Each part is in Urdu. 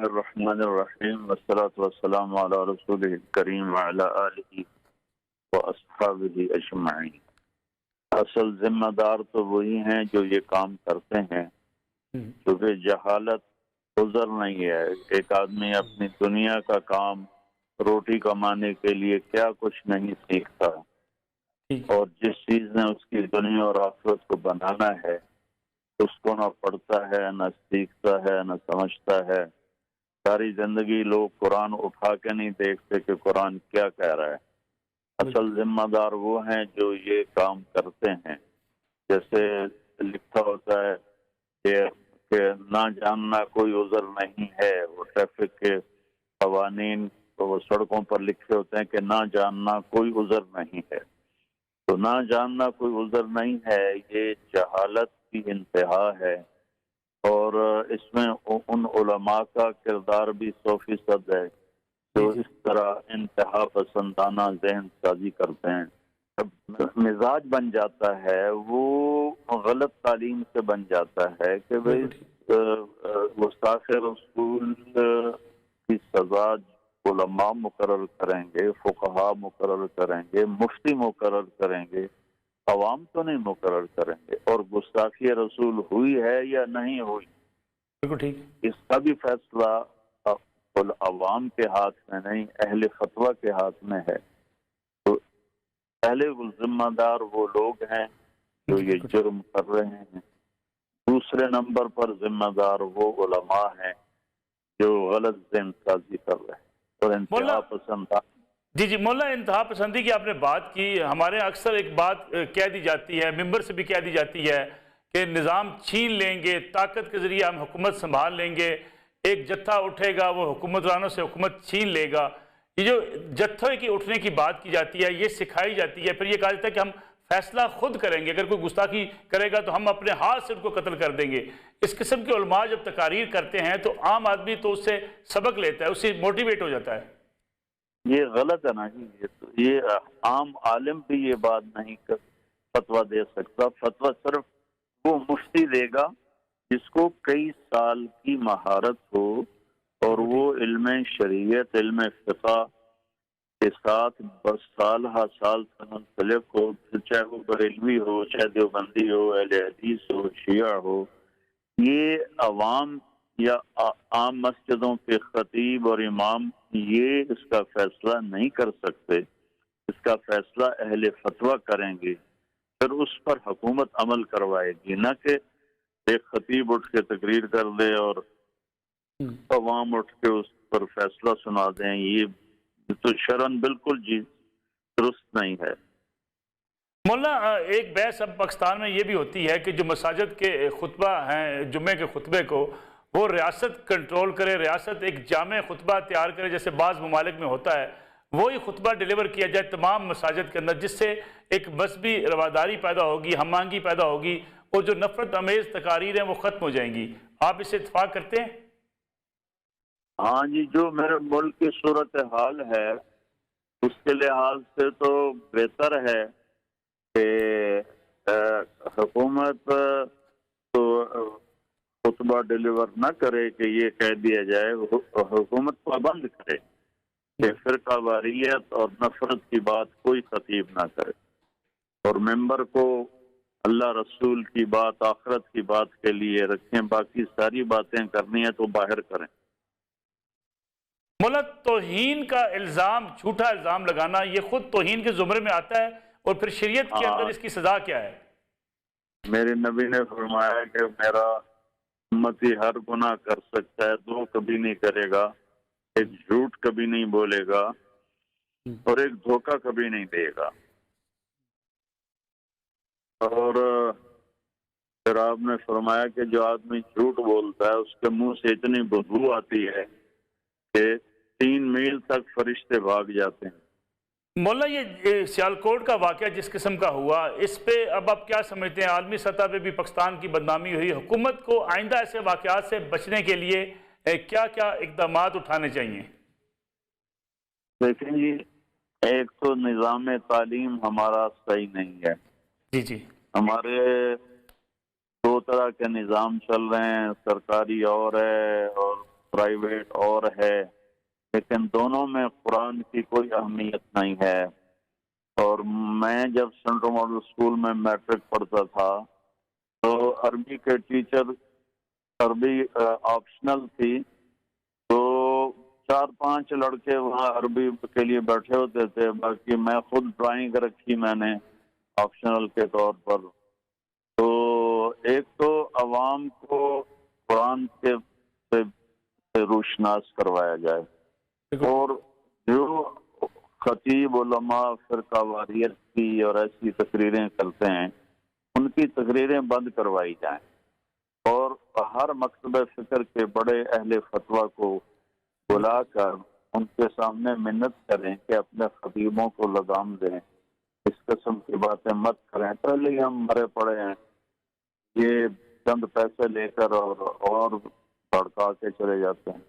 الرحمن الرحیم والصلاة والسلام علی رسول کریم وعلی آلہ واصحابہ اجمعین۔ اصل ذمہ دار تو وہی ہیں جو یہ کام کرتے ہیں، کیونکہ جہالت عذر نہیں ہے۔ ایک آدمی اپنی دنیا کا کام روٹی کمانے کے لیے کیا کچھ نہیں سیکھتا، اور جس چیز نے اس کی دنیا اور آخرت کو بنانا ہے اس کو نہ پڑھتا ہے، نہ سیکھتا ہے، نہ سمجھتا ہے۔ ساری زندگی لوگ قرآن اٹھا کے نہیں دیکھتے کہ قرآن کیا کہہ رہا ہے۔ اصل ذمہ دار وہ ہیں جو یہ کام کرتے ہیں۔ جیسے لکھا ہوتا ہے کہ نہ جاننا کوئی عذر نہیں ہے، وہ ٹریفک کے قوانین وہ سڑکوں پر لکھے ہوتے ہیں کہ نہ جاننا کوئی عذر نہیں ہے۔ تو نہ جاننا کوئی عذر نہیں ہے، یہ جہالت کی انتہا ہے، اور اس میں ان علماء کا کردار بھی 100% ہے جو اس طرح انتہا پسندانہ ذہن سازی کرتے ہیں۔ مزاج بن جاتا ہے، وہ غلط تعلیم سے بن جاتا ہے کہ بھئی گستاخ رسول کی سزا علماء مقرر کریں گے، فقہاء مقرر کریں گے، مفتی مقرر کریں گے، عوام تو نہیں مقرر کریں گے۔ اور گستاخی رسول ہوئی ہے یا نہیں ہوئی، بالکل ٹھیک، اس کا بھی فیصلہ عوام کے ہاتھ میں نہیں، اہل فتویٰ کے ہاتھ میں ہے۔ تو پہلے وہ ذمہ دار وہ لوگ ہیں جو یہ جرم کر رہے ہیں، دوسرے نمبر پر ذمہ دار وہ علماء ہیں جو غلط ذہن سازی کر رہے ہیں اور انتہا پسند۔ جی مولا، انتہا پسندی کی آپ نے بات کی۔ ہمارے اکثر ایک بات کہہ دی جاتی ہے، ممبر سے بھی کہہ دی جاتی ہے کہ نظام چھین لیں گے، طاقت کے ذریعے ہم حکومت سنبھال لیں گے، ایک جتھا اٹھے گا وہ حکومترانوں سے حکومت چھین لے گا۔ یہ جو جتھے کی اٹھنے کی بات کی جاتی ہے، یہ سکھائی جاتی ہے، پھر یہ کہا جاتا ہے کہ ہم فیصلہ خود کریں گے، اگر کوئی گستاخی کرے گا تو ہم اپنے ہاتھ سے ان کو قتل کر دیں گے۔ اس قسم کے علماء جب تقاریر کرتے ہیں تو عام آدمی تو اس سے سبق لیتا ہے، اس سے موٹیویٹ ہو جاتا ہے۔ یہ غلط ہے نا جی، یہ عام عالم بھی یہ بات نہیں فتویٰ دے سکتا۔ فتویٰ صرف وہ مفتی دے گا جس کو کئی سال کی مہارت ہو اور وہ علم شریعت، علم فقہ کے ساتھ بس سال ہا سال سے منسلک ہو، چاہے وہ بریلوی ہو، چاہے دیوبندی ہو، اہل حدیث ہو، شیعہ ہو۔ یہ عوام یا عام مسجدوں کے خطیب اور امام یہ اس کا فیصلہ نہیں کر سکتے، اس کا فیصلہ اہل فتویٰ کریں گے، پھر اس پر حکومت عمل کروائے گی، نہ کہ ایک خطیب اٹھ کے تقریر کر دے اور عوام اٹھ کے اس پر فیصلہ سنا دیں۔ یہ تو شرعاً بالکل درست نہیں ہے۔ مولانا، ایک بحث اب پاکستان میں یہ بھی ہوتی ہے کہ جو مساجد کے خطبہ ہیں، جمعے کے خطبے کو وہ ریاست کنٹرول کرے، ریاست ایک جامع خطبہ تیار کرے، جیسے بعض ممالک میں ہوتا ہے، وہی خطبہ ڈیلیور کیا جائے تمام مساجد کے اندر، جس سے ایک مذہبی رواداری پیدا ہوگی، ہم آہنگی پیدا ہوگی، اور جو نفرت امیز تقاریر ہیں وہ ختم ہو جائیں گی۔ آپ اس سے اتفاق کرتے ہیں؟ ہاں جی، جو میرے ملک کی صورتحال ہے اس کے لحاظ سے تو بہتر ہے کہ حکومت تو خطبہ ڈیلیور نہ کرے کہ یہ کہہ دیا جائے، حکومت پابند کرے کہ فرقہ واریت اور نفرت کی بات کوئی خطیب نہ کرے، اور ممبر کو اللہ رسول کی بات، آخرت کی بات کے لیے رکھیں، باقی ساری باتیں کرنی ہیں تو باہر کریں۔ مولا، توہین کا الزام، جھوٹا الزام لگانا، یہ خود توہین کے زمرے میں آتا ہے، اور پھر شریعت کے اندر اس کی سزا کیا ہے؟ میرے نبی نے فرمایا کہ میرا امتی ہر گناہ کر سکتا ہے، دو کبھی نہیں کرے گا، ایک جھوٹ کبھی نہیں بولے گا اور ایک دھوکہ کبھی نہیں دے گا۔ اور پھر آپ نے فرمایا کہ جو آدمی جھوٹ بولتا ہے اس کے منہ سے اتنی بدبو آتی ہے کہ 3 میل تک فرشتے بھاگ جاتے ہیں۔ مولا، یہ سیالکوٹ کا واقعہ جس قسم کا ہوا، اس پہ اب آپ کیا سمجھتے ہیں؟ عالمی سطح پہ بھی پاکستان کی بدنامی ہوئی، حکومت کو آئندہ ایسے واقعات سے بچنے کے لیے کیا کیا اقدامات اٹھانے چاہیے؟ دیکھیں جی، ایک تو نظام تعلیم ہمارا صحیح نہیں ہے۔ جی ہمارے 2 طرح کے نظام چل رہے ہیں، سرکاری اور ہے اور پرائیویٹ اور ہے، لیکن دونوں میں قرآن کی کوئی اہمیت نہیں ہے۔ اور میں جب سینٹرل ماڈل اسکول میں میٹرک پڑھتا تھا تو عربی کے ٹیچر، عربی آپشنل تھی، تو 4-5 لڑکے وہاں عربی کے لیے بیٹھے ہوتے تھے، باقی میں خود ڈرائنگ رکھی میں نے آپشنل کے طور پر۔ تو ایک تو عوام کو قرآن کے سے روشناس کروایا جائے، اور جو خطیب علماء فرقہ واریت کی اور ایسی تقریریں کرتے ہیں ان کی تقریریں بند کروائی جائیں، اور ہر مکتبہ فکر کے بڑے اہل فتویٰ کو بلا کر ان کے سامنے منت کریں کہ اپنے خطیبوں کو لگام دیں، اس قسم کی باتیں مت کریں۔ پہلے ہی ہم مرے پڑے ہیں، یہ چند پیسے لے کر اور بھڑکا کے چلے جاتے ہیں۔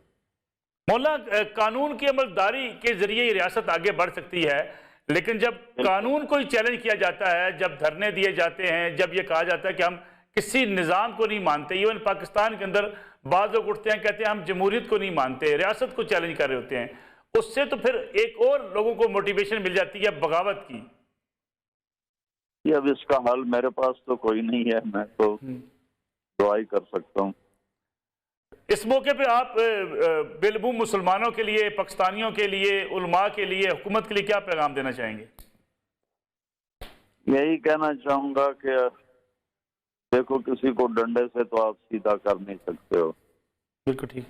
مولانا، قانون کی عملداری کے ذریعے یہ ریاست آگے بڑھ سکتی ہے، لیکن جب قانون کو ہی چیلنج کیا جاتا ہے، جب دھرنے دیے جاتے ہیں، جب یہ کہا جاتا ہے کہ ہم کسی نظام کو نہیں مانتے، ایون پاکستان کے اندر بعض لوگ اٹھتے ہیں کہتے ہیں ہم جمہوریت کو نہیں مانتے، ریاست کو چیلنج کر رہے ہوتے ہیں، اس سے تو پھر ایک اور لوگوں کو موٹیویشن مل جاتی ہے بغاوت کی۔ یہ اب اس کا حل میرے پاس تو کوئی نہیں ہے، میں تو دعائی کر سکتا ہوں۔ اس موقع پہ آپ بالعموم مسلمانوں کے لیے، پاکستانیوں کے لیے، علماء کے لیے، حکومت کے لیے کیا پیغام دینا چاہیں گے؟ یہی کہنا چاہوں گا کہ دیکھو، کسی کو ڈنڈے سے تو آپ سیدھا کر نہیں سکتے ہو، بالکل ٹھیک،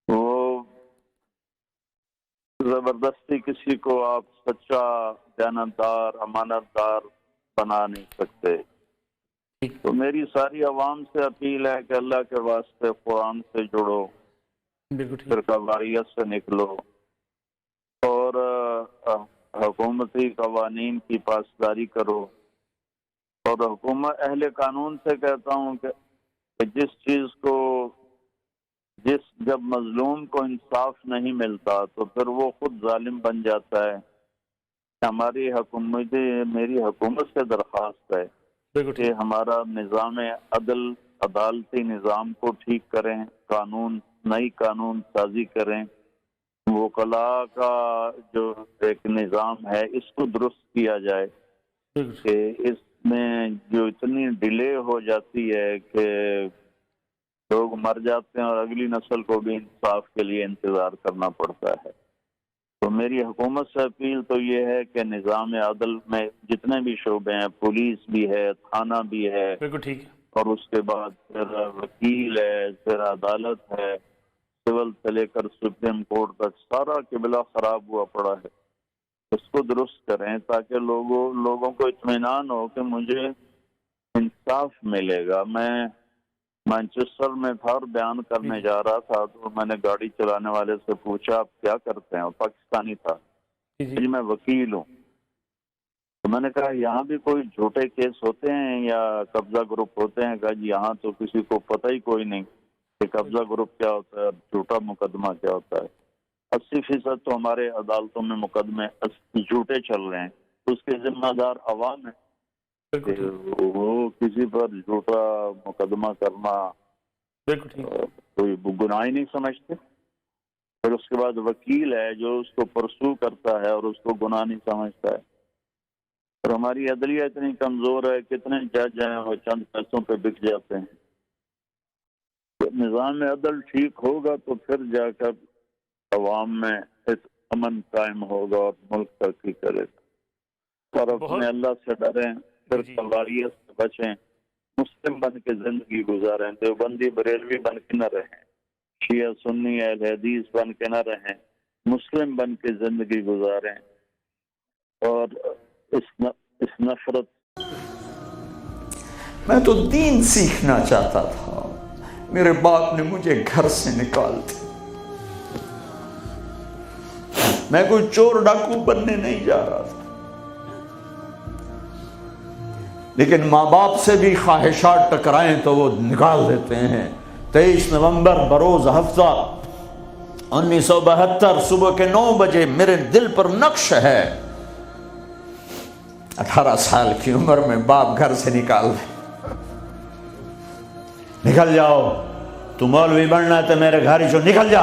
وہ زبردستی کسی کو آپ سچا، دیانتدار، امانت دار بنا نہیں سکتے۔ تو میری ساری عوام سے اپیل ہے کہ اللہ کے واسطے قرآن سے جڑو، فرقہ واریت سے نکلو، اور حکومتی قوانین کی پاسداری کرو۔ اور حکومت اہل قانون سے کہتا ہوں کہ جس چیز کو، جب مظلوم کو انصاف نہیں ملتا تو پھر وہ خود ظالم بن جاتا ہے۔ ہماری حکومت، میری حکومت سے درخواست ہے کہ ہمارا نظام عدل، عدالتی نظام کو ٹھیک کریں، نئی قانون سازی کریں، وکلاء کا جو ایک نظام ہے اس کو درست کیا جائے، کہ اس میں جو اتنی ڈیلے ہو جاتی ہے کہ لوگ مر جاتے ہیں اور اگلی نسل کو بھی انصاف کے لیے انتظار کرنا پڑتا ہے۔ تو میری حکومت سے اپیل تو یہ ہے کہ نظام عدل میں جتنے بھی شعبے ہیں، پولیس بھی ہے، تھانہ بھی ہے، اور اس کے بعد پھر وکیل ہے، پھر عدالت ہے، سول سے لے کر سپریم کورٹ تک سارا قبلہ خراب ہوا پڑا ہے، اس کو درست کریں تاکہ لوگوں کو اطمینان ہو کہ مجھے انصاف ملے گا۔ میں مانچسٹر میں تھا اور بیان کرنے جا رہا تھا تو میں نے گاڑی چلانے والے سے پوچھا آپ کیا کرتے ہیں، وہ پاکستانی تھا، جی میں وکیل ہوں۔ تو میں نے کہا یہاں بھی کوئی جھوٹے کیس ہوتے ہیں یا قبضہ گروپ ہوتے ہیں؟ کہا جی یہاں تو کسی کو پتہ ہی کوئی نہیں کہ قبضہ گروپ کیا ہوتا ہے اور جھوٹا مقدمہ کیا ہوتا ہے۔ 80% تو ہمارے عدالتوں میں مقدمے جھوٹے چل رہے ہیں، اس کے ذمہ دار عوام ہے، وہ کسی پر جھوٹا مقدمہ کرنا کوئی گناہ ہی نہیں سمجھتے۔ پھر اس کے بعد وکیل ہے جو اس کو پرسو کرتا ہے اور اس کو گناہ نہیں سمجھتا ہے۔ اور ہماری عدلیہ اتنی کمزور ہے، کتنے جج ہیں وہ چند پیسوں پہ بک جاتے ہیں۔ نظام عدل ٹھیک ہوگا تو پھر جا کر عوام میں امن قائم ہوگا اور ملک ترقی کرے گا۔ اور اپنے اللہ سے ڈریں، پھر واریت سے بچیں، مسلم بن کے زندگی گزاریں، دیوبندی بریلوی بن کے نہ رہیں، شیعہ سنی اہل حدیث بن کے نہ رہیں، مسلم بن کے زندگی گزاریں، اور اس نفرت۔ میں تو دین سیکھنا چاہتا تھا، میرے باپ نے مجھے گھر سے نکال دیا۔ میں کوئی چور ڈاکو بننے نہیں جا رہا تھا، لیکن ماں باپ سے بھی خواہشات ٹکرائیں تو وہ نکال دیتے ہیں۔ 23 نومبر بروز ہفتہ 1972 صبح کے 9 بجے میرے دل پر نقش ہے، 18 سال کی عمر میں باپ گھر سے نکال جاؤ، تو مولوی بننا ہے تو میرے گھر چو نکل جا.